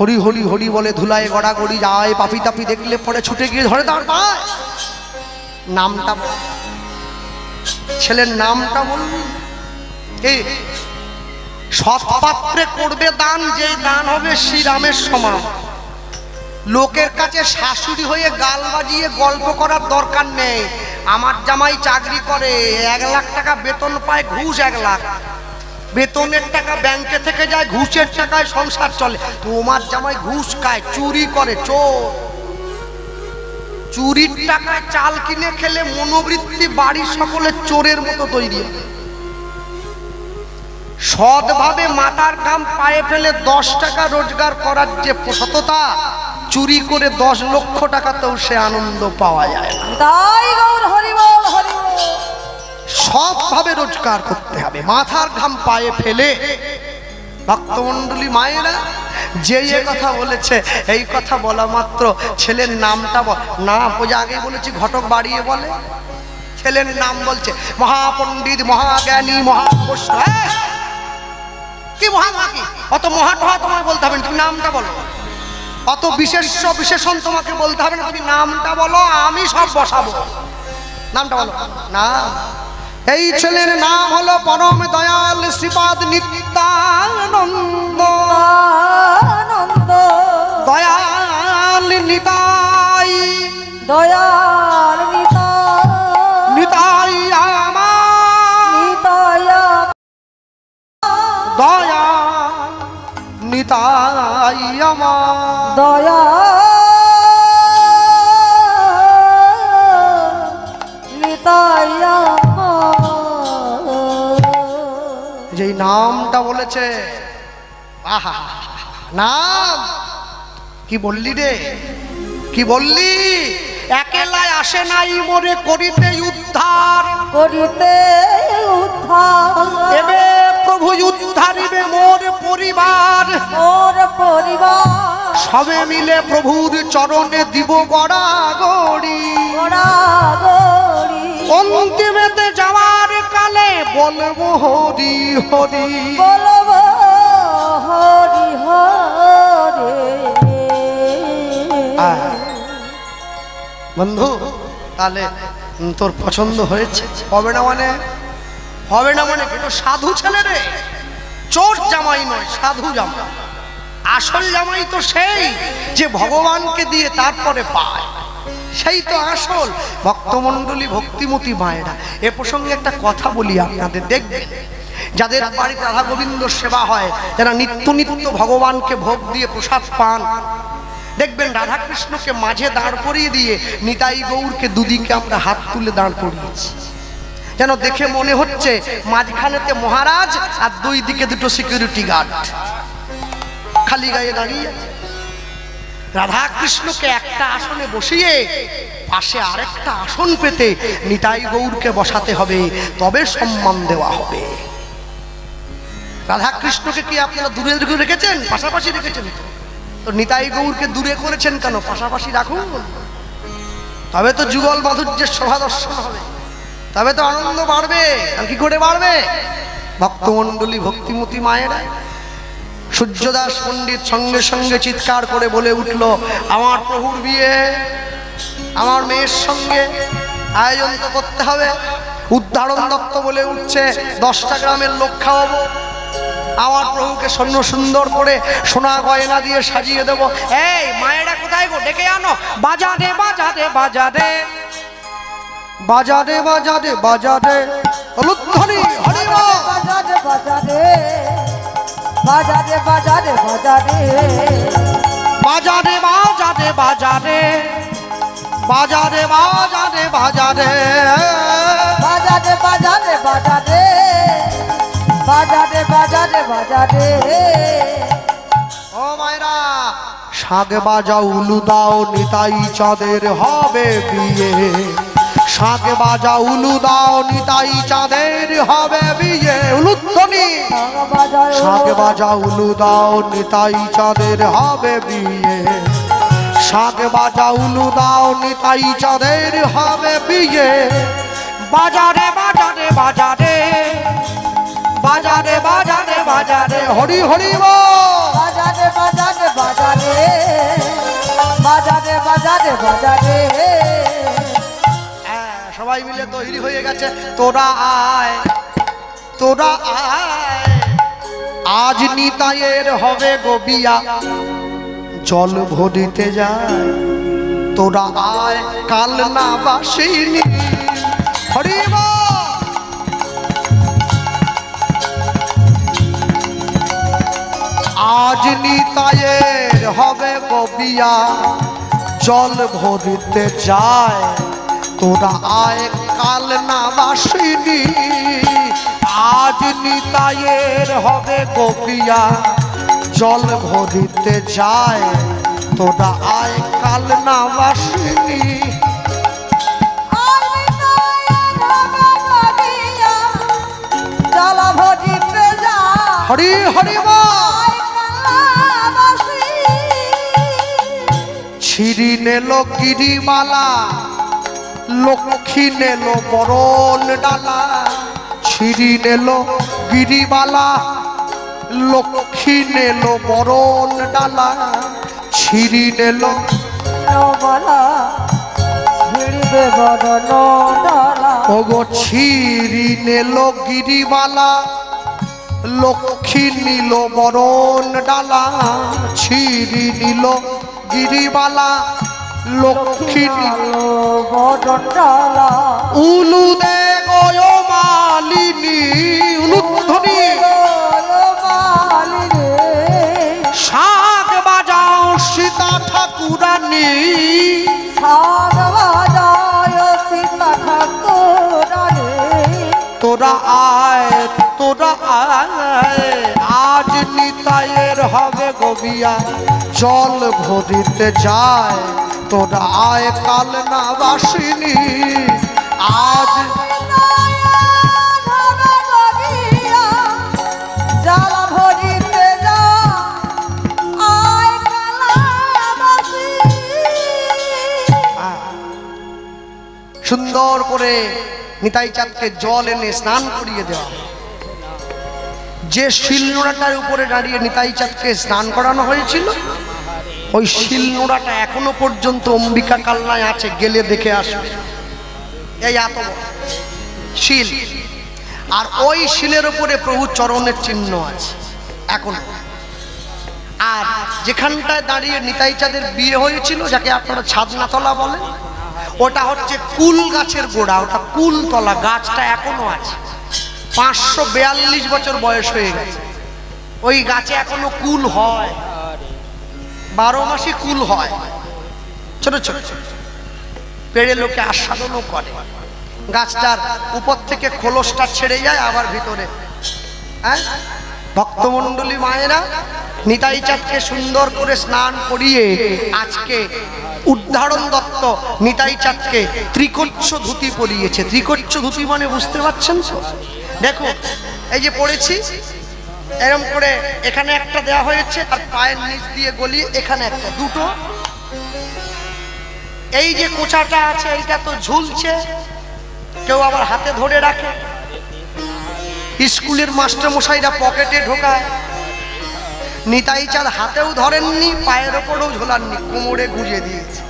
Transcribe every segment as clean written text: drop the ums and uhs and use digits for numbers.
হরি হরি হরি বলে ধুলায় গড়াগড়ি যায়, পাপি তাপি দেখলে পরে ছুটে গিয়ে ধরে তার পায়। নামটা ছেলের নামটা বলবি, সৎ পাত্রে করবে দান, যে দান হবে শ্রীরামের সমান। লোকের কাছে শাশুড়ি হয়ে গাল বাজিয়ে গল্প করার দরকার নেই। আমার জামাই চাকরি করে, 1 লাখ টাকা বেতন পায়, ঘুষ 1 লাখ, বেতনের টাকা ব্যাংকে থেকে যায়, ঘুষের টাকায় সংসার চলে। তোমার জামাই ঘুষ খায়, চুরি করে, চোর। চুরির টাকায় চাল কিনে খেলে মনোবৃত্তি বাড়ির সকলে চোরের মতো তৈরি। সৎভাবে মাথার ঘাম পায়ে ফেলে 10 টাকা রোজগার করার যে সততা, চুরি করে 10 লক্ষ টাকাতেও সে আনন্দ পাওয়া যায় না। তাই গৌর হরি বল হরি বল। সৎভাবে রোজগার করতে হবে, মাথার ঘাম পায়ে ফেলে। ভক্তমণ্ডলী মায়েরা, যে কথা বলেছে, এই কথা বলা মাত্র ছেলের নামটা নাম, ওই যে আগে বলেছি ঘটক বাড়িয়ে বলে, ছেলের নাম বলছে মহাপণ্ডিত, মহাজ্ঞানী, মহাপুরুষ। কি মহামাকি, অত মহাটহা তোমায় বলতে হবে না, তুমি নামটা বলো। অত বিশেষণ তোমাকে বলতে হবে না, তুমি নামটা বলো, আমি সব বসাবো। নামটা বলো না। এই ছেলের নাম হলো পরম দয়াল শ্রীপাদ নিত্যানন্দ। দয়াল নিতাই, দয়াল নিতাই আমার, দয়াল নিতাই আমার, দয়া নিতাই যেই নামটা বলেছে, আহা নাম কি বললি রে, কি বললি? একেলাই আসে নাই মোরে করিতে উদ্ধার, করিতে উদ্ধার। এবে প্রভু উদ্ধারিবে মোর পরিবার, মোর পরিবার। সবে মিলে প্রভুর চরণে দিব গড়াগড়ি, গড়াগড়ি। অন্তিমেতে যাওয়ার কালে বলবো হরি হরি, বলবো হরি হরি। বন্ধু, তাহলে তোর পছন্দ হয়েছে? হবে না মানে হবে না মানে কিন্তু সাধু ছেলে রে, চোর জামাই নয়, সাধু জামাই। আসল জামাই তো সেই যে ভগবানকে দিয়ে তারপরে পায়, সেই তো আসল। ভক্তমণ্ডলী, ভক্তিমতী মায়েরা, এ প্রসঙ্গে একটা কথা বলি আপনাদের। দেখবেন যাদের বাড়িতে রাধা গোবিন্দ সেবা হয়, যারা নিত্য নিত্য ভগবানকে ভোগ দিয়ে প্রসাদ পান, দেখবেন রাধাকৃষ্ণকে মাঝে দাঁড় করিয়ে দিয়ে নিতাই গৌরকে দুদিকে আমরা হাত তুলে দাঁড় করিয়েছি, যেন দেখে মনে হচ্ছে মাঝখানেতে মহারাজ আর দুই দিকে দুটো সিকিউরিটি গার্ড খালি গায়ে দাঁড়িয়ে। রাধাকৃষ্ণকে একটা আসনে বসিয়ে পাশে আরেকটা আসন পেতে নিতাই গৌরকে বসাতে হবে, তবে সম্মান দেওয়া হবে। রাধাকৃষ্ণকে কি আপনারা দূরে দূরে রেখেছেন? পাশাপাশি রেখেছেন। তো নিতাই গৌরকে দূরে করেছেন কেন? পাশাপাশি রাখুন, তবে তো যুগল মাধুর্যের শোভা দর্শন হবে, তবে তো আনন্দ বাড়বে। আর কি করে বাড়বে? ভক্তমণ্ডলী, ভক্তিমতী মায়েরা, সূর্যদাস পণ্ডিত সঙ্গে সঙ্গে চিৎকার করে বলে উঠল, আমার প্রভুর বিয়ে আমার মেয়ের সঙ্গে আয়োজন তো করতে হবে। উদ্ধারণ দত্ত বলে উঠছে, 10টা গ্রামের লোক খাওয়াবো, আমার প্রভুকে স্বর্ণ সুন্দর করে সোনা গয়না দিয়ে সাজিয়ে দেবো। এই মায়েরা কোথায় গো? ডেকে আনো। বাজারে বাজারে বাজারে বাজারে বাজারে বাজারে হলুধ্বনি হরি বল। বাজারে বাজারে বাজারে বাজারে বাজারে বাজারে বাজারে বাজারে বাজারে বাজারে বাজারে বাজারে বাজারে বাজারে বাজারে বাজারে বাজারে। ও মায়েরা, শাক বাজাও উলু দাও, নিতাই চাঁদের হবে বিয়ে। শাক বাজাও উলু দাও, নিতাই চাঁদের হবে বিয়ে। উলুধ্বনি। শাক বাজাও উলু দাও, নিতাই চাঁদের হবে বিয়ে। শাক বাজাও উলু দাও, নিতাই চাঁদের হবে বিয়ে। বাজারে বাজারে বাজারে বাজারে বাজারে বাজারে হরি হরি বল। বাজারে বাজারে বাজারে বাজা রে সবাই মিলে তৈরি হয়ে গেছে তোরা আয় তোরা আয় আজ নিতাইয়ের হবে গোবিয়া জল ভরিতে যায় তোরা আয় কাল না বাসিনি হরিবা আজ নিতাইয়ের হবে গোবিয়া জল ভরিতে যায় তোরা আয় কাল না বাসিনি আজ নিতাইয়ের হবে গোপিয়া জল ভরিতে যায় তোরা আয় কাল না বাসিনি হরি হরি ছিরি নেলো গিরিমালা লক্ষ্মী নেলো বরণ ডালা ছিরি নেলো গিরিবালা লক্ষ্মী নেলো বরণ ডালা ছিরি নেলো ওগো ছিরি নেলো গিরিবালা লক্ষ্মী নিল বরণ ডালা ছিরি নিল গিরিবালা লক্ষ্মী উলু দে গয় মালিনী উলুধ্বনি শাক বাজাও সীতা ঠাকুরানী শাক বাজায় সীতা ঠাকুরানী তোরা আয় আজ নিতাইয়ের হবে গোবিয়া জল ভরিতে যায় তোরা আয় কাল না বাসিনি আজ জল ভরিতে সুন্দর করে নিতাই চাঁদকে জল এনে স্নান করিয়ে দেওয়া যে শিলনোড়াটার উপরে দাঁড়িয়ে নিতাই চাঁদকে স্নান করানো হয়েছিল ওই শিলনোড়াটা এখনো পর্যন্ত অম্বিকা কালনায় আছে গেলে দেখে আসবে এই এত শিল আর ওই শিলের উপরে প্রভু চরণের চিহ্ন আছে এখন আর যেখানটায় দাঁড়িয়ে নিতাই চাঁদের বিয়ে হয়েছিল যাকে আপনারা ছাদনাতলা বলেন ওটা হচ্ছে কুল গাছের গোড়া ওটা কুলতলা গাছটা এখনো আছে 542 বছর বয়স হয়ে গেছে ওই গাছে এখনো কুল হয় 12 মাসই কুল হয় ছোট ছোট পেড়ে লোকে আস্বাদনও করে গাছটার উপর থেকে খোলসটা ছেড়ে যায় আবার ভিতরে হ্যাঁ ভক্তমণ্ডলী মায়েরা নিতাই চাঁদকে সুন্দর করে স্নান করিয়ে আজকে উদ্ধারণ দত্ত নিতাই চাঁদকে ত্রিকচ্ছ ধুতি পরিয়েছে ত্রিকচ্ছ ধুতি মানে বুঝতে পারছেন তো দেখো এই যে পড়েছি এরকম করে এখানে একটা দেওয়া হয়েছে আর পায়ের নিচ দিয়ে গলিয়ে এখানে একটা দুটো এই যে কোচাটা আছে এইটা তো ঝুলছে কেউ আবার হাতে ধরে রাখে স্কুলের মাস্টার মশাইরা পকেটে ঢোকায় নিতাই চাঁদ হাতেও ধরেননি পায়ের ওপরেও ঝোলাননি কোমরে গুঁজে দিয়েছে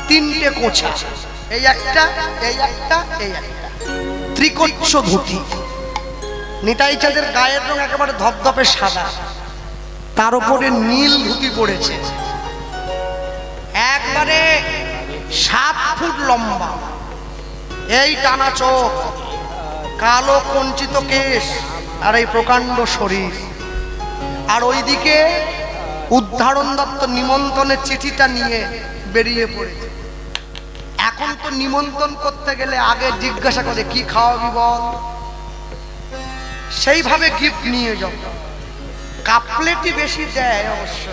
তিনটে কোচা এই একটা এই একটা এই একটা ত্রিকচ্ছ ধুতি নিতাই চাঁদের গায়ের রং একেবারে ধপধপে সাদা তার উপরে নীল ধুতি পড়েছে একবারে 7 ফুট লম্বা এই টানা চোখ কালো কঞ্চিত কেশ আর এই প্রকাণ্ড শরীর আর ওইদিকে উদ্ধারণ দত্ত নিমন্ত্রণের চিঠিটা নিয়ে বেরিয়ে পড়েছে এখন তো নিমন্ত্রণ করতে গেলে আগে জিজ্ঞাসা করে কি খাওয়াবি বল সেইভাবে গিফট নিয়ে যাও কাপ প্লেটই বেশি দেয় অবশ্য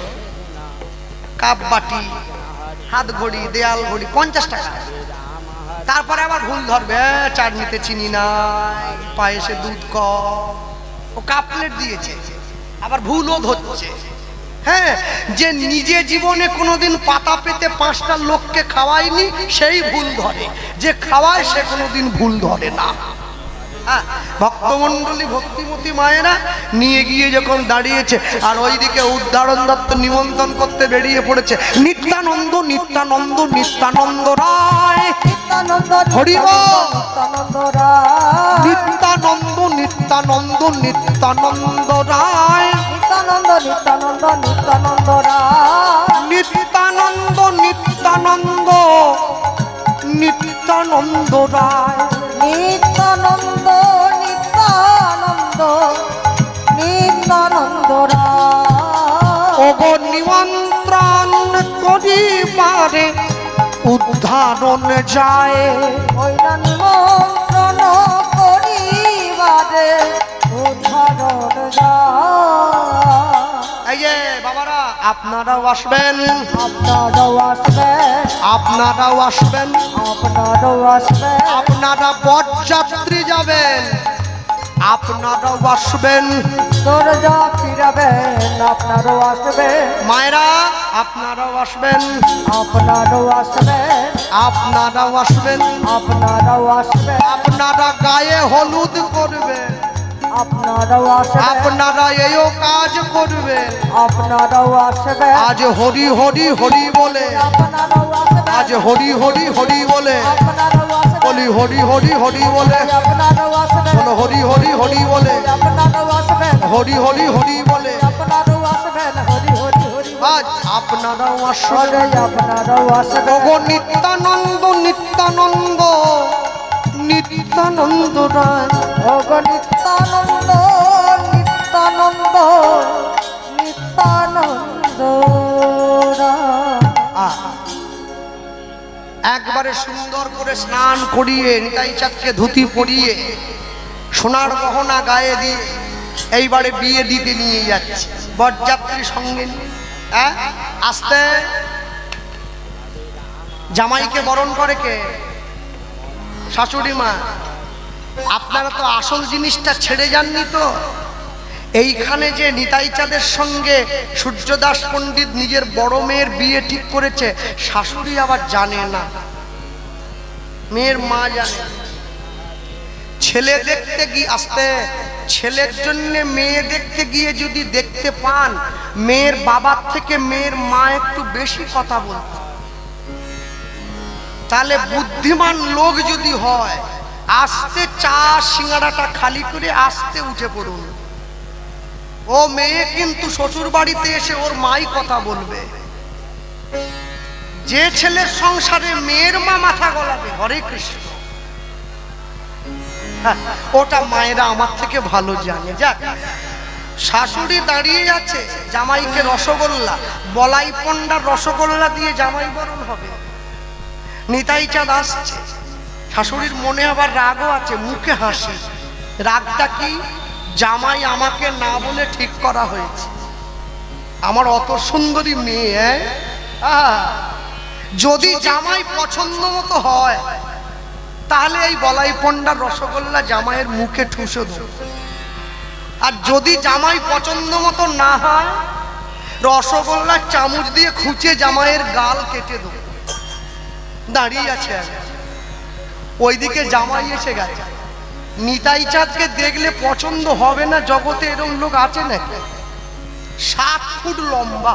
কাপ বাটি হাত ঘড়ি দেয়াল ঘড়ি 50 টাকা তারপরে আবার ভুল ধরবে চাটনিতে চিনি নাই পায়েসে দুধ কম ও কাপ প্লেট দিয়েছে আবার ভুলও ধরছে হ্যাঁ যে নিজে জীবনে কোনোদিন পাতা পেতে 5টা লোককে খাওয়ায়নি সেই ভুল ধরে যে খাওয়ায় সে কোনোদিন ভুল ধরে না ভক্তমণ্ডলী ভক্তিমতী মায়েরা নিয়ে গিয়ে যখন দাঁড়িয়েছে, আর ওইদিকে উদ্ধারণ দত্ত নিমন্ত্রণ করতে বেরিয়ে পড়েছে। নিত্যানন্দ নিত্যানন্দ নিত্যানন্দ রায়, হরিব নিত্যানন্দ নিত্যানন্দ নিত্যানন্দ রায়, নিত্যানন্দ নিত্যানন্দ নিত্যানন্দ রায়, নিত্যানন্দ নিত্যানন্দ নিত্যানন্দ রায়, নিত্যানন্দ নিত্যানন্দ নিত্যানন্দ রায়। ওগো নিমন্ত্রণ করিবারে উদ্ধারণ যায়, ওই নিমন্ত্রণ করিবারে উদ্ধারণ যায়। এই যে বাবারা আপনারাও আসবেন, আপনারাও আসবেন, আপনারাও আসবেন, আপনারাও আসবেন, আপনারা বরযাত্রী যাবেন, আপনারাও আসবেন, দরজা ফিরাবেন, আপনারাও আসবেন, মায়েরা আপনারাও আসবেন, আপনারাও আসবেন, আপনারাও আসবেন, আপনারাও আসবেন, আপনারা গায়ে হলুদ করবেন, আপনারাও আসবেন, আপনারা এইও কাজ করবেন। আপনারাও আসবেন, আজ হরি হরি হরি বলে, আপনারাও আসবেন, আজ হরি হরি হরি বলে, আপনারাও আসবেন, বলি হরি হরি হরি বলে, আপনারাও আসবেন, বলো হরি হরি হরি বলে, আপনারাও আসবেন, হরি হরি হরি বলে। আপনারাও আসবেন, হরি হরি হরি আজ আপনারাও আসবেন, বলে, আপনারাও আসবেন, ওগো নিত্যানন্দ নিত্যানন্দ নিত্যানন্দ রায়, ওগো নিত্যানন্দ নিত্যানন্দ নিত্যানন্দ রায়। একবারে সুন্দর করে স্নান করিয়ে নিতাই চাঁদকে ধুতি পরিয়ে সোনার গহনা গায়ে দিয়ে এইবারে বিয়ে দিতে নিয়ে যাচ্ছে বরযাত্রীর সঙ্গে নিয়ে। আসতে জামাইকে বরণ করে কে? শাশুড়ি মা। আপনারা তো আসল জিনিসটা ছেড়ে যাননি তো। এইখানে যে নিতাই চাঁদের সঙ্গে সূর্যদাস পণ্ডিত নিজের বড় মেয়ের বিয়ে ঠিক করেছে, শাশুড়ি আবার জানে না, মেয়ের মা জানে। ছেলে দেখতে গিয়ে আসতে, ছেলের জন্য মেয়ে দেখতে গিয়ে যদি দেখতে পান মেয়ের বাবার থেকে মেয়ের মা একটু বেশি কথা বলতো, তাহলে বুদ্ধিমান লোক যদি হয় আস্তে চা সিঙ্গাড়াটা খালি করে আস্তে উঠে পড়ুন। ও মেয়ে কিন্তু শ্বশুর বাড়িতে এসে ওর মাই কথা বলবে। যে ছেলের সংসারে মেয়ের মা মাথা গলাবে, হরে কৃষ্ণ, ওটা মায়েরা আমার থেকে ভালো জানে। যাক, শাশুড়ি দাঁড়িয়ে আছে, জামাইকে রসগোল্লা, বলাই পন্ডার রসগোল্লা দিয়ে জামাই বরণ হবে। নিতাই চাঁদ আসছে, শাশুড়ির মনে আবার রাগও আছে, মুখে হাসি। রাগটা কি? জামাই আমাকে না বলে ঠিক করা হয়েছে, আমার অত সুন্দরী মেয়ে। যদি জামাই পছন্দ মতো হয় তাহলে এই বলাই পন্ডার রসগোল্লা জামাইয়ের মুখে ঠুসে দেব, আর যদি জামাই পছন্দ মতো না হয় রসগোল্লা চামচ দিয়ে খুঁচে জামাইয়ের গাল কেটে দেব। দাঁড়িয়ে আছে, ওইদিকে জামাই এসে গেছে। নিতাই চাঁদকে দেখলে পছন্দ হবে না, জগতে এরকম লোক আছে নাকি? 7 ফুট লম্বা,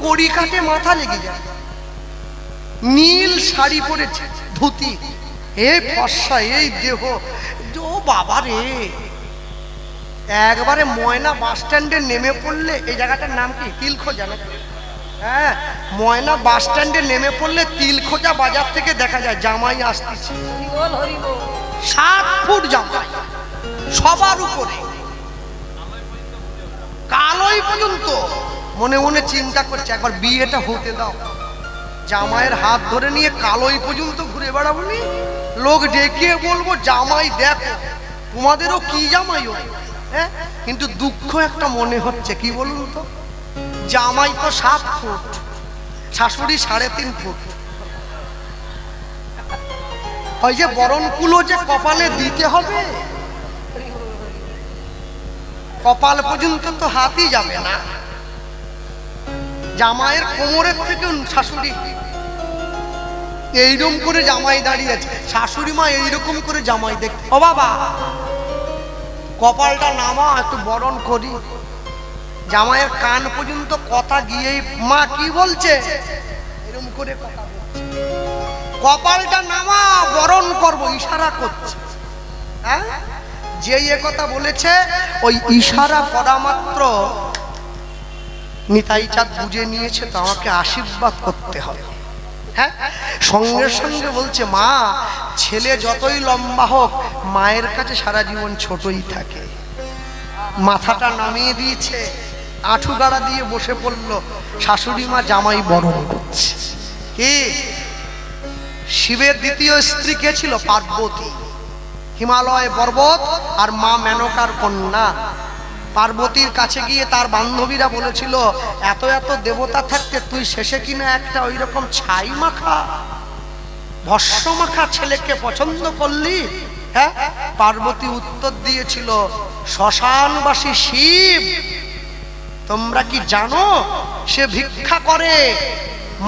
কড়ি কাটে মাথা লেগে যায়, নীল শাড়ি পরেছে, ধুতি, এই ফর্সা, এই দেহ, ও বাবা রে। একবারে ময়না বাস স্ট্যান্ডে নেমে পড়লে, এই জায়গাটার নাম কি? তিলখোজা নাকি? হ্যাঁ, ময়না বাস স্ট্যান্ডে নেমে পড়লে তিলখোজা বাজার থেকে দেখা যায় জামাই আসতেছে। 7 ফুট জামাই, সবার উপরে, কালোই পর্যন্ত। মনে মনে চিন্তা করছে একবার বিয়েটা হতে দাও, জামাইয়ের হাত ধরে নিয়ে কালোই পর্যন্ত ঘুরে বেড়াবো, নি লোক ডেকে বলবো জামাই দেখো, তোমাদেরও কি জামাই হয়। হ্যাঁ, কিন্তু দুঃখ একটা মনে হচ্ছে, কি বলুন তো, জামাই তো 7 ফুট, শাশুড়ি 3.5 ফুট। ওই যে বরণকুলো যে কপালে দিতে হবে, কপাল পর্যন্ত তো হাতই যাবে না। জামাইয়ের কোমরের থেকে শাশুড়ি এইরকম করে জামাই দাঁড়িয়ে আছে, শাশুড়ি মা এইরকম করে জামাই দেখতে। ও বাবা, কপালটা নামা, একটু বরণ করি। জামাইয়ের কান পর্যন্ত কথা গিয়েই মা কি বলছে এরকম করে কথা বলছে, কপালটা নামা বরণ করব, ইশারা করছে। হ্যাঁ, যে কথা বলেছে ওই ইশারা করা মাত্র নিতাই চাঁদ বুঝে নিয়েছে, তো আমাকে আশীর্বাদ করতে হবে। হ্যাঁ, সঙ্গে সঙ্গে বলছে মা, ছেলে যতই লম্বা হোক মায়ের কাছে সারা জীবন ছোটই থাকে। মাথাটা নামিয়ে দিয়েছে, আঁঠু গাড়া দিয়ে বসে পড়লো। শাশুড়ি মা জামাই বরণ করছে। কি শিবের দ্বিতীয় স্ত্রী কে ছিল? পার্বতী, হিমালয় পর্বত আর মা মেনকার কন্যা। পার্বতীর কাছে গিয়ে তার বান্ধবীরা বলেছিল, এত এত দেবতা থাকতে তুই শেষে কিনা একটা ওই রকম ছাই মাখা ভস্ম মাখা ছেলেকে পছন্দ করলি? হ্যাঁ, পার্বতী উত্তর দিয়েছিল, শ্মশানবাসী শিব তোমরা কি জানো সে ভিক্ষা করে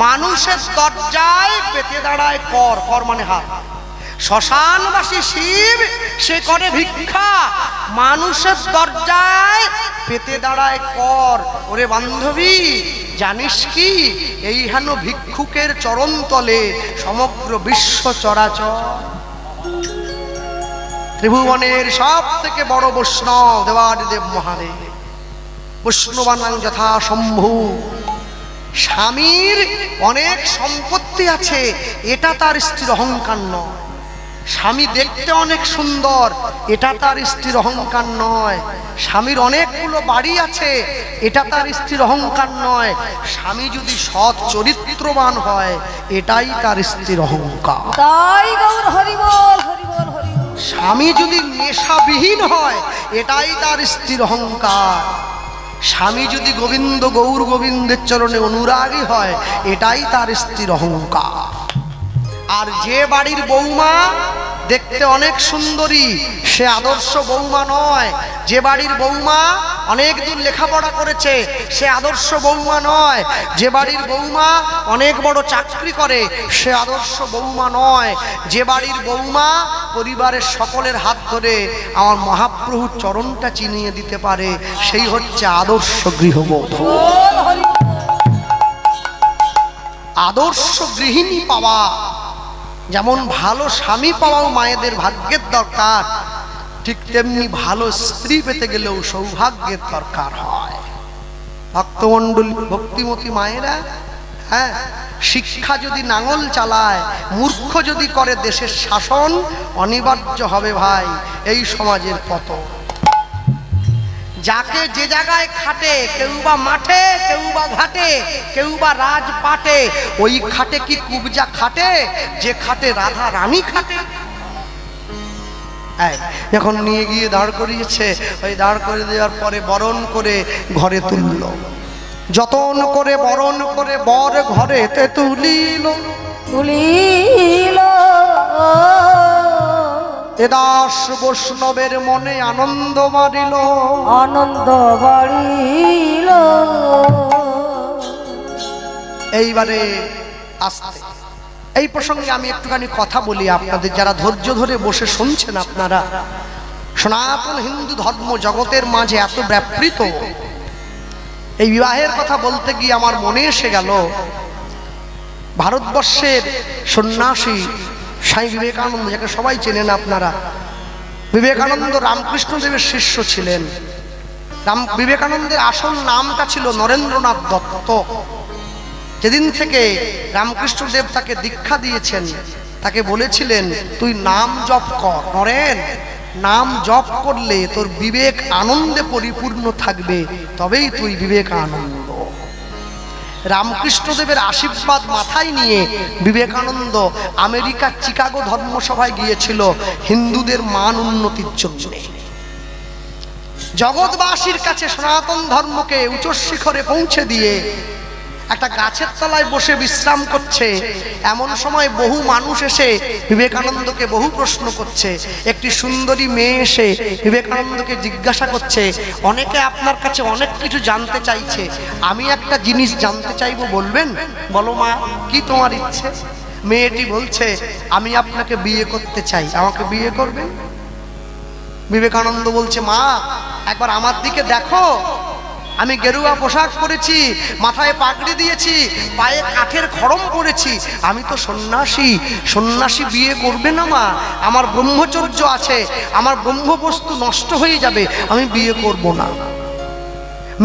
মানুষের দরজায় পেতে দাঁড়ায় কর, কর মানে হাত। শ্মশানবাসী শিব সে করে ভিক্ষা, মানুষের দরজায় পেতে দাঁড়ায় কর। ওরে বান্ধবী, জানিস কি এই হেন ভিক্ষুকের চরণ তলে সমগ্র বিশ্ব চরাচর। ত্রিভুবনের সব থেকে বড় বৈষ্ণব দেবাদিদেব মহাদেব, বৈষ্ণবানাং যথা শম্ভু। স্বামীর অনেক সম্পত্তি আছে, এটা তার স্ত্রীর অহংকার নয়। স্বামী দেখতে অনেক সুন্দর, এটা তার স্ত্রীর অহংকার নয়। স্বামীর অনেকগুলো বাড়ি আছে, এটা তার স্ত্রীর অহংকার নয়। স্বামী যদি সৎ চরিত্রবান হয়, এটাই তার স্ত্রীর অহংকার। তাই গৌর হরি বল, হরি বল, হরি বল। স্বামী যদি নেশাবিহীন হয়, এটাই তার স্ত্রীর অহংকার। স্বামী যদি গোবিন্দ গৌর গোবিন্দের চরণে অনুরাগী হয়, এটাই তার স্ত্রীর অহংকার। আর যে বাড়ির বৌমা দেখতে অনেক সুন্দরী, সে আদর্শ বৌমা নয়। যে বাড়ির বৌমা অনেক দূর লেখাপড়া করেছে, সে আদর্শ বৌমা নয়। যে বাড়ির বৌমা অনেক বড় চাকরি করে, সে আদর্শ বৌমা নয়। যে বাড়ির বৌমা পরিবারের সকলের হাত ধরে আমার মহাপ্রভুর চরণটা চিনিয়ে দিতে পারে, সেই হচ্ছে আদর্শ গৃহবধূ। বল, হরি বল। আদর্শ গৃহিণী পাওয়া, যেমন ভালো স্বামী পাওয়াও মায়েদের ভাগ্যের দরকার, ঠিক তেমনি ভালো স্ত্রী পেতে গেলেও সৌভাগ্যের দরকার হয়। ভক্তমণ্ডলী, ভক্তিমতী মায়েরা, হ্যাঁ, শিক্ষা যদি নাঙল চালায়, মূর্খ যদি করে দেশের শাসন, অনিবার্য হবে ভাই এই সমাজের পতন। যাকে যে জায়গায় খাটে, কেউ বা মাঠে, কেউ বা ঘাটে, কেউ বা রাজপাটে, ওই খাটে কি কুবজা খাটে? যে খাটে রাধা রানী খাটে। এখন নিয়ে গিয়ে দাঁড় করিয়েছে, ওই দাঁড় করে দেওয়ার পরে বরণ করে ঘরে তুলল। যতন করে বরণ করে বর ঘরেতে তুলিল, তুলিল। এ দাস বৈষ্ণবের মনে আনন্দ বাড়িল, আনন্দ বাড়িল। এইবারে আসতে এই প্রসঙ্গে আমি একটুখানি কথা বলি আপনাদের, যারা ধৈর্য ধরে বসে শুনছেন। আপনারা সনাতন হিন্দু ধর্ম জগতের মাঝে এত ব্যাপৃত, এই বিবাহের কথা বলতে গিয়ে আমার মনে এসে গেল ভারতবর্ষের সন্ন্যাসী স্বামী বিবেকানন্দ, যাকে সবাই চেনেন আপনারা। বিবেকানন্দ রামকৃষ্ণ দেবের শিষ্য ছিলেন। বিবেকানন্দের আসল নামটা ছিল নরেন্দ্রনাথ দত্ত। যেদিন থেকে রামকৃষ্ণ দেব তাকে দীক্ষা দিয়েছেন, তাকে বলেছিলেন তুই নাম জপ কর নরেন, নাম জপ করলে তোর বিবেক আনন্দে পরিপূর্ণ থাকবে, তবেই তুই বিবেকানন্দ। রামকৃষ্ণদেবের আশীর্বাদ মাথায় নিয়ে বিবেকানন্দ আমেরিকার চিকাগো ধর্মসভায় গিয়েছিল হিন্দুদের মান উন্নতির জন্য। জগৎবাসীর কাছে সনাতন ধর্মকে উচ্চ শিখরে পৌঁছে দিয়ে একটা গাছের তলায় বসে বিশ্রাম করছে। এমন সময় বহু মানুষ এসে বিবেকানন্দকে বহু প্রশ্ন করছে। একটি সুন্দরী মেয়ে এসে বিবেকানন্দকে জিজ্ঞাসা করছে, অনেকে আপনার কাছে অনেক কিছু জানতে চাইছে, আমি একটা জিনিস জানতে চাইবো, বলবেন? বলো মা, কি তোমার ইচ্ছে? মেয়েটি বলছে, আমি আপনাকে বিয়ে করতে চাই, আমাকে বিয়ে করবেন? বিবেকানন্দ বলছে, মা একবার আমার দিকে দেখো, আমি গেরুয়া পোশাক পরেছি, মাথায় পাগড়ি দিয়েছি, পায়ে কাঠের খড়ম পরেছি, আমি তো সন্ন্যাসী। সন্ন্যাসী বিয়ে করবে না মা, আমার ব্রহ্মচর্য আছে, আমার ব্রহ্মবস্তু নষ্ট হয়ে যাবে, আমি বিয়ে করব না।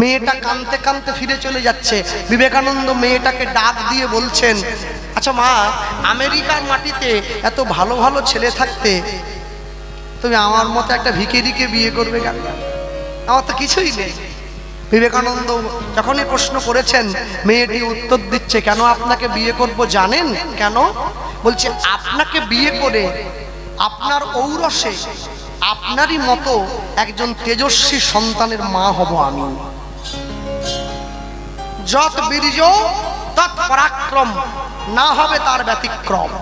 মেয়েটা কাঁদতে কাঁদতে ফিরে চলে যাচ্ছে। বিবেকানন্দ মেয়েটাকে ডাক দিয়ে বলছেন, আচ্ছা মা, আমেরিকার মাটিতে এত ভালো ভালো ছেলে থাকতে তুমি আমার মতো একটা ভিখারিকে বিয়ে করবে কেন? আমার তো কিছুই নেই। বিবেকানন্দ যখনই প্রশ্ন করেছেন, মেয়েটি উত্তর দিচ্ছে, কেন আপনাকে বিয়ে করব জানেন কেন? বলছে, আপনাকে বিয়ে করে আপনার ঔরসে আপনারই মতো একজন তেজস্বী সন্তানের মা হব আমি। যত বীর্য তৎ পরাক্রম, না হবে তার ব্যতিক্রম।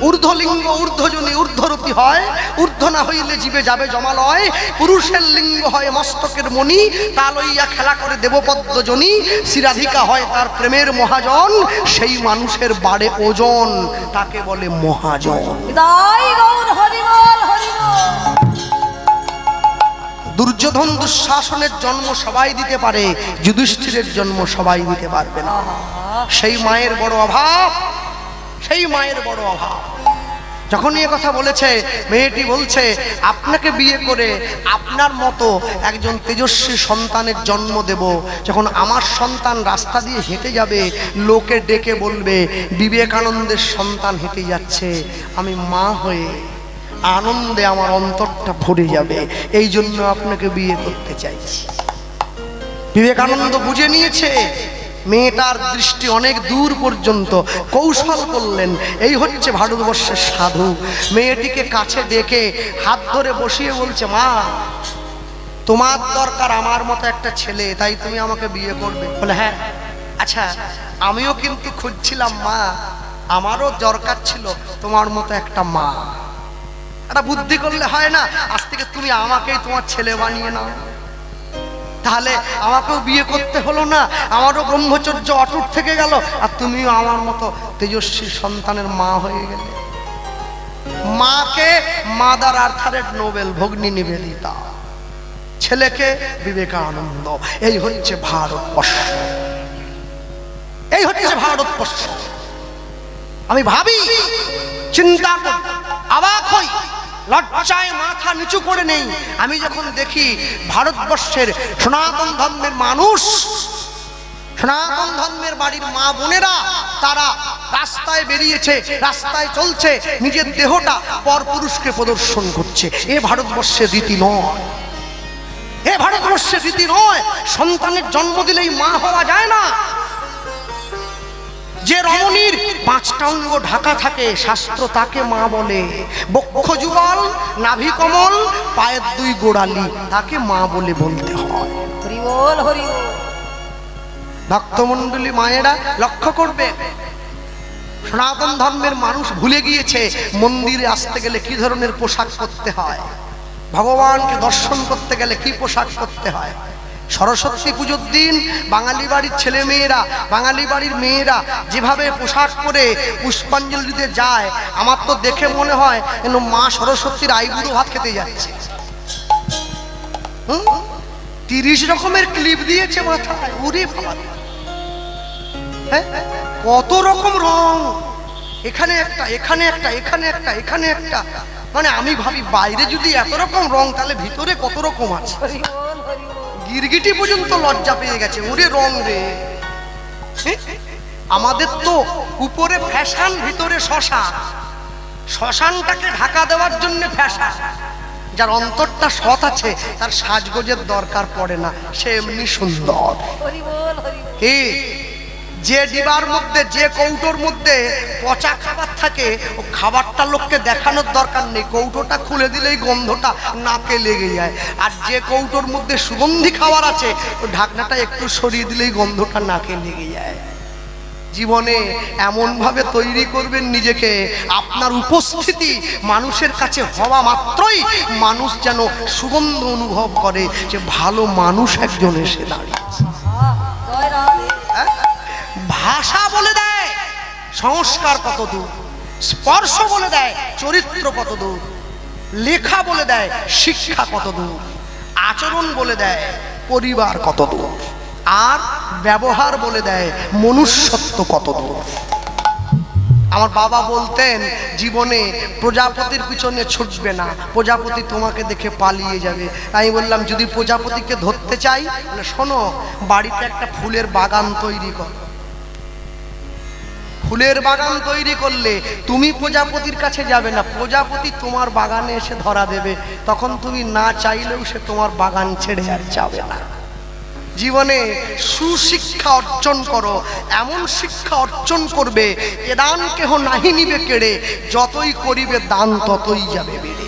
ঊর্ধ্বলিঙ্গ ঊর্ধ্বজনী ঊর্ধ্বরূপী হয়, ঊর্ধ্ব না হইলে জীবে যাবে জমালয়। পুরুষের লিঙ্গ হয় মস্তকের মণি, তা লইয়া খেলা করে দেবপদ্মজনী। শ্রীরাধিকা হয় তার প্রেমের মহাজন, সেই মানুষের বাড়ে ওজন, তাকে বলে মহাজন। তাই গৌর হরি বল হরি বল। দুর্যোধন দুঃশাসনের জন্ম সবাই দিতে পারে, যুধিষ্ঠিরের জন্ম সবাই দিতে পারবে না। সেই মায়ের বড় অভাব, সেই মায়ের বড় অভাব। যখনই এ কথা বলেছে, মেয়েটি বলছে, আপনাকে বিয়ে করে আপনার মতো একজন তেজস্বী সন্তানের জন্ম দেব। যখন আমার সন্তান রাস্তা দিয়ে হেঁটে যাবে, লোকে ডেকে বলবে বিবেকানন্দের সন্তান হেঁটে যাচ্ছে, আমি মা হয়ে আনন্দে আমার অন্তরটা ভরে যাবে, এই জন্য আপনাকে বিয়ে করতে চাইছি। বিবেকানন্দ বুঝে নিয়েছে মেয়েটার দৃষ্টি অনেক দূর পর্যন্ত, কৌশল করলেন, এই হচ্ছে ভারতবর্ষের সাধু। মেয়েটিকে কাছে ডেকে হাত ধরে বসিয়ে বলছে, মা তোমার দরকার আমার মতো একটা ছেলে, তাই তুমি আমাকে বিয়ে করবে? বলে, হ্যাঁ। আচ্ছা, আমিও কিন্তু খুঁজছিলাম মা, আমারও দরকার ছিল তোমার মতো একটা মা। একটা বুদ্ধি করলে হয় না? আজ থেকে তুমি আমাকেই তোমার ছেলে বানিয়ে নাও, তাহলে আমাকেও বিয়ে করতে হলো না, আমারও ব্রহ্মচর্য অটুট থেকে গেল, আর তুমিও আমার মতো তেজস্বী সন্তানের মা হয়ে গেলে। মাকে মাদার আর্থারের নোবেল ভগ্নী নিবেদিতা, ছেলেকে বিবেকানন্দ। এই হচ্ছে ভারতবর্ষ, এই হচ্ছে ভারতবর্ষ। আমি ভাবি, চিন্তা করি, অবাক হই, লজ্জায় মাথা নিচু করে নেই। আমি যখন দেখি ভারতবর্ষের সনাতন ধর্মের মানুষ, সনাতন ধর্মের বাড়ির মা বোনেরা, তারা রাস্তায় বেরিয়েছে, রাস্তায় চলছে, নিজের দেহটা পরপুরুষকে প্রদর্শন করছে। এ ভারতবর্ষের রীতি নয়, এ ভারতবর্ষের রীতি নয়। সন্তানের জন্ম দিলেই মা হওয়া যায় না। যে রমণীর 5টা অঙ্গ ঢাকা থাকে, শাস্ত্র তাকে মা বলে। বক্ষ যুগল, নাভি কমল, পায়ের 2 গোড়ালি, তাকে মা বলে বলতে হয়। হরি বল হরি বল। ভক্তমণ্ডলী মায়েরা লক্ষ্য করবে, সনাতন ধর্মের মানুষ ভুলে গিয়েছে মন্দিরে আসতে গেলে কি ধরনের পোশাক পরতে হয়, ভগবানকে দর্শন করতে গেলে কি পোশাক পরতে হয়। সরস্বতী পুজোর দিন বাঙালি বাড়ির ছেলে মেয়েরা, বাঙালি বাড়ির মেয়েরা যেভাবে পোশাক পরে পুষ্পাঞ্জলি দিতে যায়, আমার তো দেখে মনে হয় যেন মা সরস্বতীর আইবুড়ো ভাত খেতে যাচ্ছে। 30 রকমের ক্লিপ দিয়েছে মাথায়, উরে বাবা, হ্যাঁ, কত রকম রং, এখানে একটা, এখানে একটা, এখানে একটা, এখানে একটা। মানে আমি ভাবি, বাইরে যদি এত রকম রং, তাহলে ভিতরে কত রকম আছে। গিরগিটি পর্যন্ত লজ্জা পেয়ে গেছে, ওরে রং রে। আমাদের তো উপরে ফ্যাশন, ভিতরে শ্মশান। শ্মশানটাকে ঢাকা দেওয়ার জন্য ফ্যাশন। যার অন্তরটা সৎ আছে, তার সাজগোজের দরকার পড়ে না, সে এমনি সুন্দর। কি যে ডিবার মধ্যে, যে কৌটোর মধ্যে পচা খাবার থাকে, ও খাবারটা লোককে দেখানোর দরকার নেই, কৌটোটা খুলে দিলেই গন্ধটা নাকে লেগে যায়। আর যে কৌটোর মধ্যে সুগন্ধি খাবার আছে, ও ঢাকনাটা একটু সরিয়ে দিলেই গন্ধটা নাকে লেগে যায়। জীবনে এমনভাবে তৈরি করবেন নিজেকে, আপনার উপস্থিতি মানুষের কাছে হওয়া মাত্রই মানুষ যেন সুগন্ধ অনুভব করে যে ভালো মানুষ একজন এসে দাঁড়িয়েছে। ভাষা বলে দেয় সংস্কার কত দূর, স্পর্শ বলে দেয় চরিত্র কত দূর। লেখা বলে দেয় শিক্ষা কত দূর, আচরণ বলে দেয় পরিবার কত দূর, আর ব্যবহার বলে দেয় মনুষ্যত্ব কত দূর। আমার বাবা বলতেন জীবনে প্রজাপতির পিছনে ছুটবে না, প্রজাপতি তোমাকে দেখে পালিয়ে যাবে। আমি বললাম যদি প্রজাপতিকে ধরতে চাই তাহলে শোনো, বাড়িতে একটা ফুলের বাগান তৈরি কর। ফুলের বাগান তৈরি করলে তুমি প্রজাপতির কাছে যাবে না, প্রজাপতি তোমার বাগানে এসে ধরা দেবে, তখন তুমি না চাইলেও সে তোমার বাগান ছেড়ে আর যাবে না। জীবনে সুশিক্ষা অর্জন করো, এমন শিক্ষা অর্জন করবে এ দান কেহ নাহি নিবে কেড়ে, যতই করিবে দান ততই যাবে বেড়ে।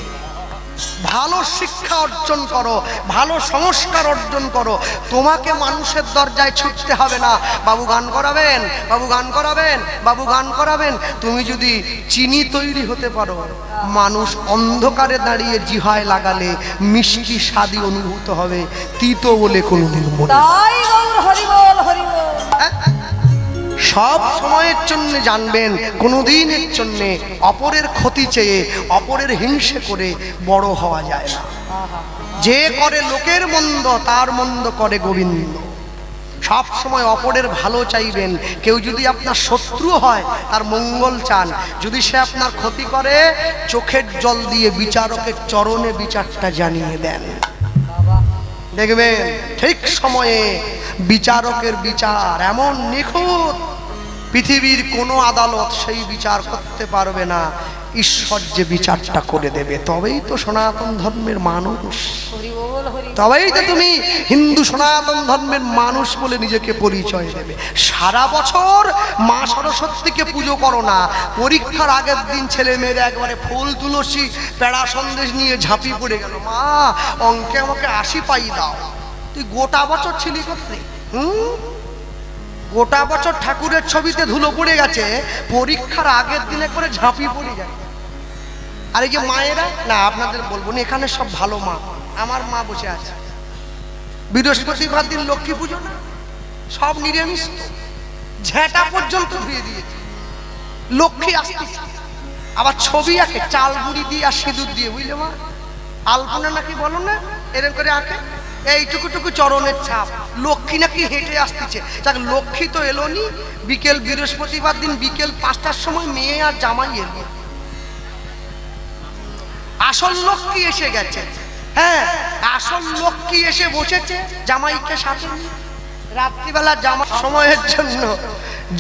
ভালো শিক্ষা অর্জন করো, ভালো সংস্কার অর্জন করো, তোমাকে মানুষের দরজায় ছুটতে হবে না, বাবু গান করাবেন, বাবু গান করাবেন, বাবু গান করাবেন। তুমি যদি চিনি তৈরি হতে পারো, মানুষ অন্ধকারে দাঁড়িয়ে জিহায় লাগালে মিষ্টি স্বাদই অনুভূত হবে, তিতো বলে কোনোদিন মনে। তাই গৌর হরি বল হরি বল। সব সময়ের জন্য জানবেন, কোনোদিনের জন্য অপরের ক্ষতি চেয়ে অপরের হিংসে করে বড় হওয়া যায় না। যে করে লোকের মন্দ তার মন্দ করে গোবিন্দ। সব সময় অপরের ভালো চাইবেন। কেউ যদি আপনার শত্রু হয় তার মঙ্গল চান, যদি সে আপনার ক্ষতি করে চোখের জল দিয়ে বিচারকের চরণে বিচারটা জানিয়ে দেন। দেখবেন ঠিক সময়ে বিচারকের বিচার এমন নিখুঁত, পৃথিবীর কোনো আদালত সেই বিচার করতে পারবে না, ঈশ্বর যে বিচারটা করে দেবে। তবেই তো সনাতন ধর্মের মানুষ, তবেই তো তুমি হিন্দু সনাতন ধর্মের মানুষ বলে নিজেকে পরিচয় দেবে। সারা বছর মা সরস্বতীকে পুজো করো না, পরীক্ষার আগের দিন ছেলে মেয়েরা একবারে ফুল তুলসী পেড়া সন্দেশ নিয়ে ঝাঁপিয়ে পড়ে গেল, মা অঙ্কে আমাকে 80 পাই দাও। তুই গোটা বছর ছিলি করতে, গোটা বছর ঠাকুরের ছবিতে ধুলো পড়ে গেছে, পরীক্ষার আগের দিনে করে ঝাঁপিয়ে পড়ে যায়। আর এই যে মায়েরা, না আপনাদের বলবো না, এখানে সব ভালো মা, আমার মা বসে আছে, বৃহস্পতিবার দিন লক্ষ্মী পুজো না, সব নিরামিষ, ঝেঁটা পর্যন্ত ধুয়ে দিয়েছে, লক্ষ্মী আসতেছে। আবার ছবি আঁকে চাল গুঁড়ি দিয়ে আর সিঁদুর দিয়ে, বুঝলে মা, আলপনা নাকি বলো না, এরকম করে আঁকে, এইটুকুটুকু চরণের ছাপ, লক্ষ্মী নাকি হেঁটে আসতেছে। যাক, লক্ষ্মী তো এলো নি, বিকেল বৃহস্পতিবার দিন বিকেল 5টার সময় মেয়ে আর জামাই এলো, আসল লক্ষ্মী এসে গেছে। হ্যাঁ, আসল লক্ষ্মী এসে বসেছে জামাইকে সাথে নিয়ে। রাত্রিবেলা জামা সময়ের জন্য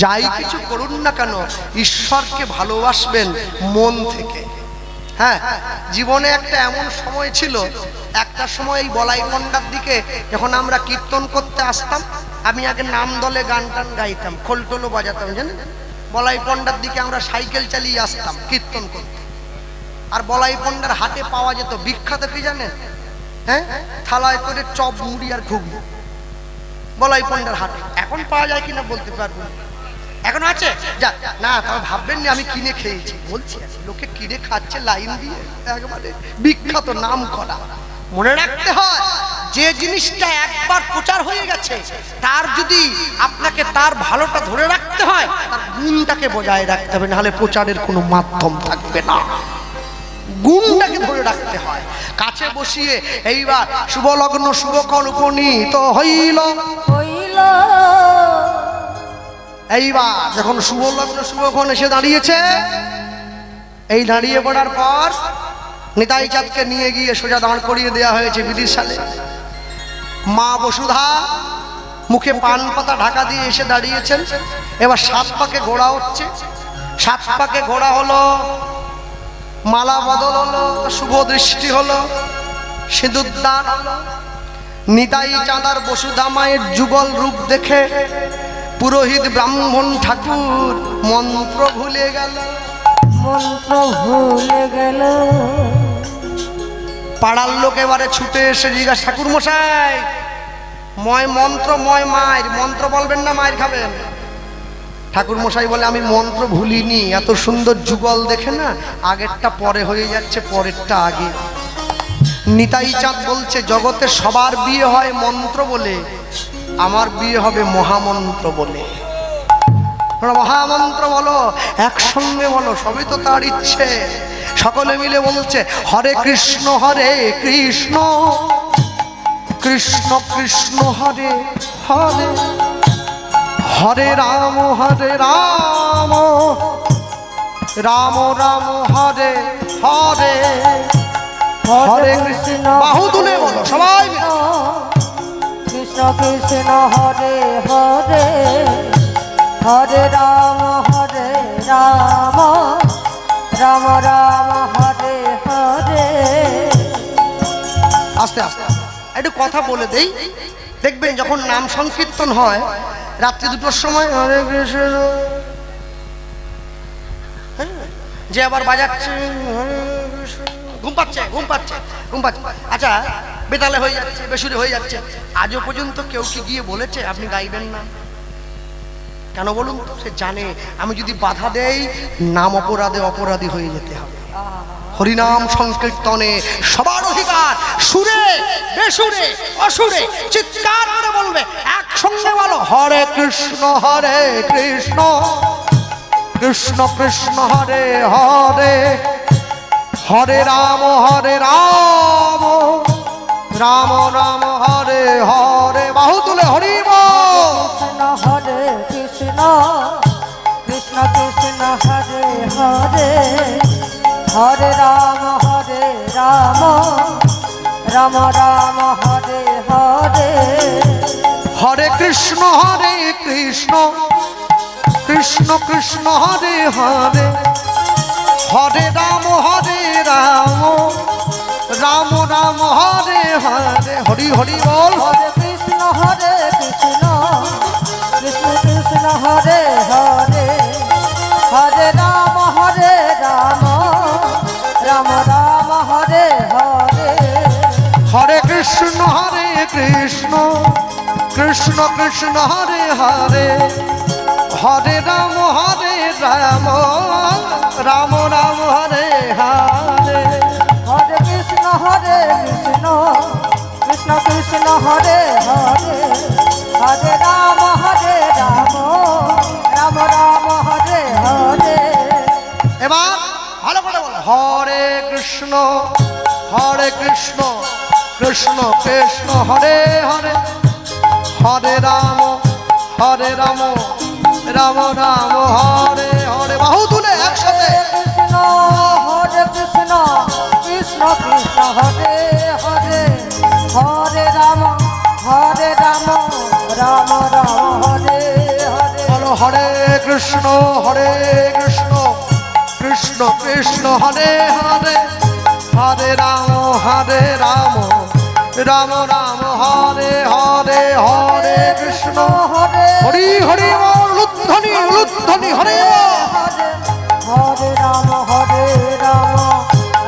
যাই কিছু করুন না কেন ঈশ্বরকে ভালোবাসবেন মন থেকে। হ্যাঁ, জীবনে একটা এমন সময় ছিল, একটা সময় এই বলাইপন্ডার দিকে যখন আমরা কীর্তন করতে আসতাম, আমি আগে নাম দলে গান টান গাইতাম, খোলটোলো বাজাতাম, জানেন, বলাইপন্ডার দিকে আমরা সাইকেল চালিয়ে আসতাম কীর্তন করতে। আর বলাইপন্ডার হাটে পাওয়া যেত বিখ্যাত কি জানেন, হ্যাঁ, থালায় করে চপ মুড়ি আর ঘুগনি, বলাইপন্ডার হাটে। এখন পাওয়া যায় কিনা বলতে পারবো না, এখন আছে যা না, তবে ভাববেন না আমি কিনে খেয়েছি, বলছি লোকে কিনে খাচ্ছে লাইন দিয়ে, একেবারে বিখ্যাত নাম করা। মনে রাখতে হয়, যে জিনিসটা একবার প্রচার হয়ে গেছে তার যদি আপনাকে তার ভালোটা ধরে রাখতে হয়, তার গুণটাকে বজায় রাখতে হবে, নাহলে প্রচারের কোনো মাধ্যম থাকবে না। গুণটাকে ধরে রাখতে হয়। কাছে বসিয়ে এইবার শুভ লগ্ন শুভক্ষণ উপনীত হইল, এইবার যখন শুভ লগ্ন শুভক্ষণ এসে দাঁড়িয়েছে, এই দাঁড়িয়ে পড়ার পর নিতাই চাঁদকে নিয়ে গিয়ে সোজা দাঁড় করিয়ে দেওয়া হয়েছে বিধিশালে। মা বসুধা মুখে পান পাতা ঢাকা দিয়ে এসে দাঁড়িয়েছেন। এবার 7 পাকে ঘোড়া হচ্ছে, 7 পাকে ঘোড়া হলো, মালা বদল হলো, শুভ দৃষ্টি হলো, সিঁদুরদান হলো। নিতাই চাঁদ আর বসুধা মায়ের যুগল রূপ দেখে পুরোহিত ব্রাহ্মণ ঠাকুর মন্ত্র ভুলে গেল, মন্ত্র ভুলে গেল। পাড়ার লোক এবারে ছুটে এসে জিজ্ঞাসা, ঠাকুর মশাই ময় মন্ত্র, ময় মায়ের মন্ত্র বলবেন না, মায়ের খাবেন। ঠাকুর মশাই বলে, আমি মন্ত্র ভুলিনি, এত সুন্দর যুগল দেখে না, আগেরটা পরে হয়ে যাচ্ছে, পরেরটা আগে। নিতাই চাঁদ বলছে, জগতে সবার বিয়ে হয় মন্ত্র বলে, আমার বিয়ে হবে মহামন্ত্র বলে। মহামন্ত্র বলো, একসঙ্গে বলো, সবই তো তার ইচ্ছে, সকলে মিলে বলছে হরে কৃষ্ণ কৃষ্ণ কৃষ্ণ হরে হরে, হরে রাম রাম রাম হরে হরে, হরে কৃষ্ণ। বাহু তুলে বলো সবাই মিলে। কৃষ্ণ কৃষ্ণ হরে হরে, হরে রাম রাম রাম হরে হরে। আস্তে আস্তে একটু কথা বলে দেই, দেখবেন যখন নাম সংকীর্তন হয় রাত্রি 2টোর সময় হরে কৃষ্ণ, যে আবার বাজাচ্ছে ঘুম পাচ্ছে। আচ্ছা বেতালে হয়ে যাচ্ছে, বেসুরে হয়ে যাচ্ছে, আজও পর্যন্ত কেউ কি গিয়ে বলেছে আপনি গাইবেন না? কেন বলুন তো? সে জানে আমি যদি বাধা দেই নাম অপরাধী হয়ে যেতে হবে। হরিনাম সংকীর্তনে সবার অধিকার, সুরে বেসুরে অসুরে চিৎকার করে বলবে, একসঙ্গে বলো হরে কৃষ্ণ কৃষ্ণ কৃষ্ণ হরে হরে, হরে রাম রাম রাম হরে হরে। বাহু তুলে হরি বল। হরে কৃষ্ণ কৃষ্ণ কৃষ্ণ হরে হরে, হরে রাম রাম রাম হরে হরে। হরে কৃষ্ণ কৃষ্ণ কৃষ্ণ হরে হরে, হরে রাম রাম রাম হরে হরে। হরি হরি বল। হরে কৃষ্ণ কৃষ্ণ কৃষ্ণ হরে হরে, হরে রাম রাম রাম হরে হরে। হরে কৃষ্ণ কৃষ্ণ কৃষ্ণ হরে হরে, হরে রাম রাম রাম হরে হরে। হরে কৃষ্ণ কৃষ্ণ কৃষ্ণ হরে হরে, হরে রাম রাম রাম হরে হরে। এবার ভালো করে বলো হরে কৃষ্ণ কৃষ্ণ কৃষ্ণ হরে হরে, হরে রাম রাম রাম হরে হরে। বাহু তুলে একসাথে। কৃষ্ণ হরে কৃষ্ণ কৃষ্ণ কৃষ্ণ হরে হরে, হরে রাম রাম রাম হরে হরে। বলো হরে কৃষ্ণ কৃষ্ণ কৃষ্ণ হরে হরে, হরে রাম রাম রাম হরে হরে, হরে কৃষ্ণ হরি হরি বল। উলুধ্বনি হরে হরে, হরে রাম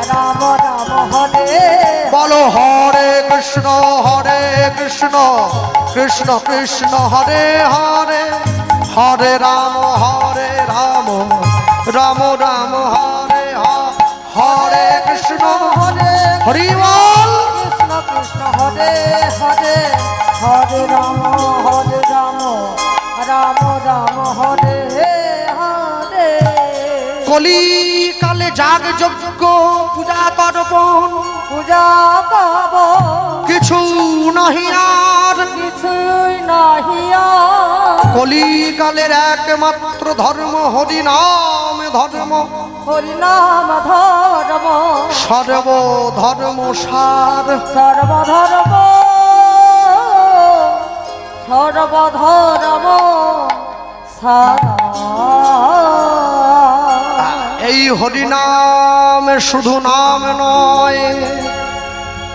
রাম রাম হরে। বলো হরে কৃষ্ণ কৃষ্ণ কৃষ্ণ হরে হরে, হরে রাম রাম রাম হরে হরে কৃষ্ণ হরি বল। কৃষ্ণ কৃষ্ণ হরে হরে, হরে রাম রাম রাম হরে হরে। কলি কালে যাগ যজ্ঞ পূজা তর্পণ পাব কিছু নাহি আর, কিছুই নাহি আর। কলি কালের একমাত্র ধর্ম হরিনাম ধর্ম, হরিনাম ধর্ম সর্বধর্ম সার, সর্বধর্ম সার। এই হরিনাম শুধু নাম নয়,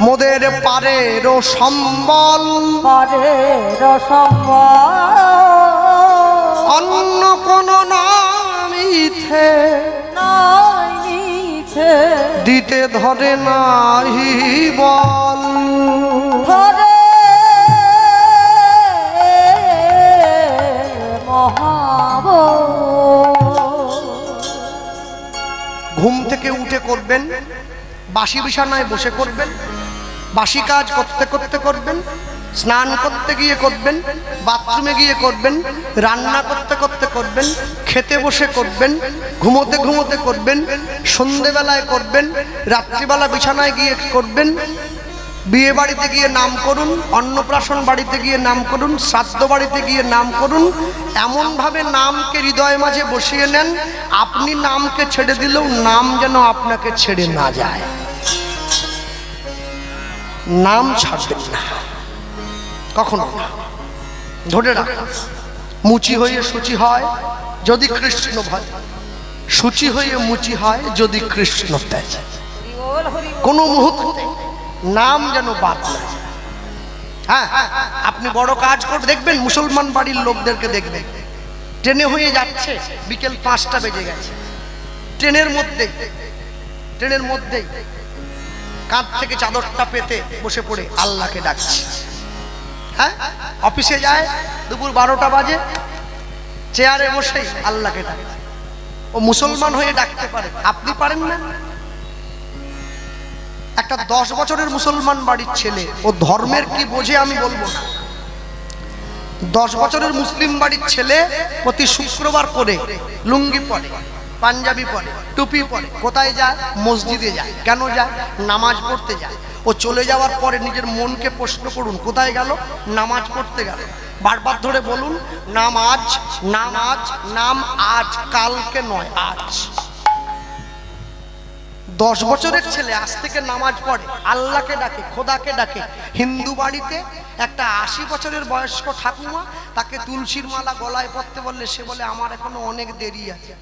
মোদের পারের সম্বল, পারের সম্বল। অন্য কোন নাম ইথে নাই মিছে, দিতে ধরে নাহি বল। ধরে মহাব। ঘুম থেকে উঠে করবেন, বাসি বিছানায় বসে করবেন, বাসি কাজ করতে করতে করবেন, স্নান করতে গিয়ে করবেন, বাথরুমে গিয়ে করবেন, রান্না করতে করতে করবেন, খেতে বসে করবেন, ঘুমোতে ঘুমোতে করবেন, সন্ধেবেলায় করবেন, রাত্রিবেলা বিছানায় গিয়ে করবেন, বিয়ে বাড়িতে গিয়ে নাম করুন, অন্নপ্রাশন বাড়িতে গিয়ে নাম করুন, শ্রাদ্ধ বাড়িতে গিয়ে নাম করুন। এমনভাবে নামকে হৃদয় মাঝে বসিয়ে নেন, আপনি নামকে ছেড়ে দিলেও নাম যেন আপনাকে ছেড়ে না যায়। নাম ছাড়বেন না কখনো না, ধরে রাখুন। মুচি হয়ে সূচি হয় যদি কৃষ্ণ ভয়, সূচি হয়ে মুচি হয় যদি কৃষ্ণ তেজ। কোনো মুহূর্তে নাম যেন বাদ না যায়। হ্যাঁ, আপনি বড় কাজ করে দেখবেন, মুসলমান বাড়ির লোকদেরকে দেখবেন, ট্রেনে হয়ে যাচ্ছে, বিকেল 5টা বেজে গেছে, ট্রেনের মধ্যেই কাঁধ থেকে চাদরটা পেতে বসে পড়ে আল্লাহকে ডাকছে। হ্যাঁ, অফিসে যায়, দুপুর 12টা বাজে, চেয়ারে বসেই আল্লাহকে ডাকছে। ও মুসলমান হয়ে ডাকতে পারে, আপনি পারেন না? একটা 10 বছরের মুসলমান বাড়ির ছেলে, ও ধর্মের কি বোঝে আমি বলবো না। 10 বছরের মুসলিম বাড়ির ছেলে প্রতি শুক্রবার করে লুঙ্গি পরে, পাঞ্জাবি পরে, টুপি পরে, কোথায় যায়? মসজিদে যায়। কেন যায়? নামাজ পড়তে যায়। ও চলে যাওয়ার পরে নিজের মনকে প্রশ্ন করুন, কোথায় গেল? নামাজ পড়তে গেল। বারবার ধরে বলুন, নামাজ, নামাজ, নাম আজ, কালকে নয়, আজ। 10 বছরের ছেলে আজ থেকে নামাজ পড়ে, আল্লাহকে ডাকে, খোদাকে ডাকে। হিন্দু বাড়িতে একটা 80 বছরের বয়স্ক ঠাকুমা, তাকে তুলসীর মালা গলায় পড়তে বললে সে বলে আমার এখনো অনেক দেরি আছে।